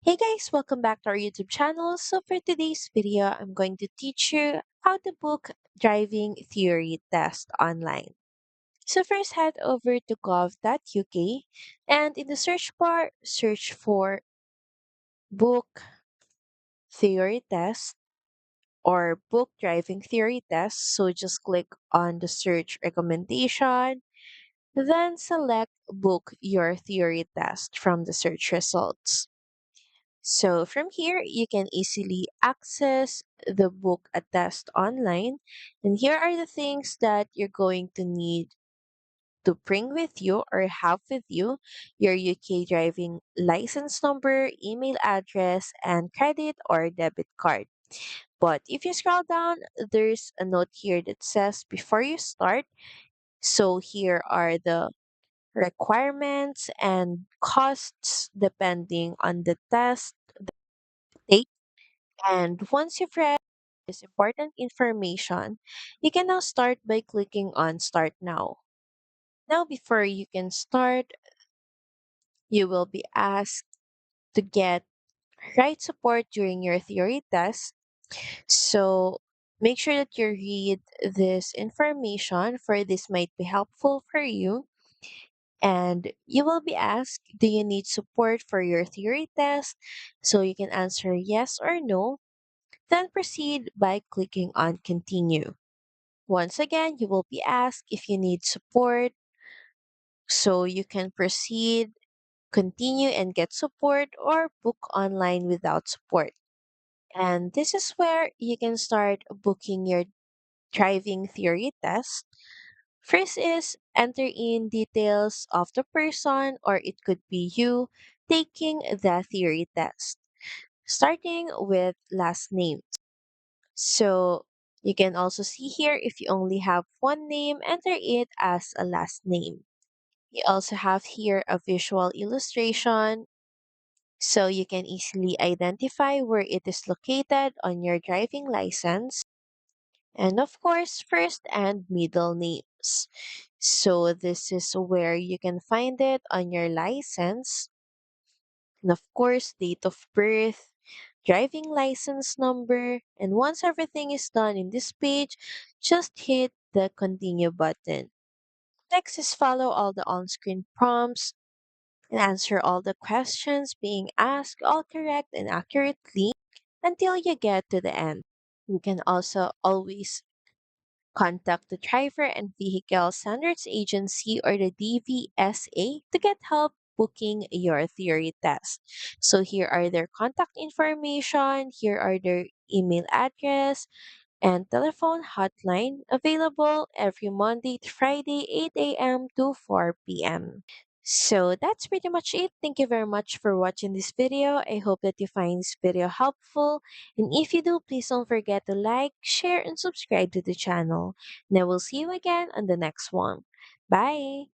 Hey guys, welcome back to our YouTube channel. So for today's video, I'm going to teach you how to book driving theory test online. So first head over to gov.uk and in the search bar, search for book theory test or book driving theory test. So just click on the search recommendation, then select book your theory test from the search results. So from here, you can easily access the book a test online. And here are the things that you're going to need to bring with you or have with you: your UK driving license number, email address, and credit or debit card. But if you scroll down, there's a note here that says before you start. So here are the requirements and costs depending on the test take. And once you've read this important information, you can now start by clicking on Start Now. Now, before you can start, you will be asked to get right support during your theory test. So make sure that you read this information, for this might be helpful for you. And you will be asked, do you need support for your theory test? So you can answer yes or no. Then proceed by clicking on Continue. Once again, you will be asked if you need support, so you can proceed, continue, and get support, or book online without support. And this is where you can start booking your driving theory test. First is enter in details of the person, or it could be you taking the theory test, starting with last name. So you can also see here, if you only have one name, enter it as a last name. You also have here a visual illustration so you can easily identify where it is located on your driving license. And of course, first and middle names. So this is where you can find it on your license. And of course, date of birth, driving license number, and once everything is done in this page, just hit the continue button. Next is follow all the on-screen prompts and answer all the questions being asked all correct and accurately until you get to the end. You can also always contact the Driver and Vehicle Standards Agency or the DVSA to get help booking your theory test. So here are their contact information, here are their email address, and telephone hotline, available every Monday to Friday, 8 a.m. to 4 p.m. So that's pretty much it. Thank you very much for watching this video. I hope that you find this video helpful. And if you do, please don't forget to like, share, and subscribe to the channel. And I will see you again on the next one. Bye!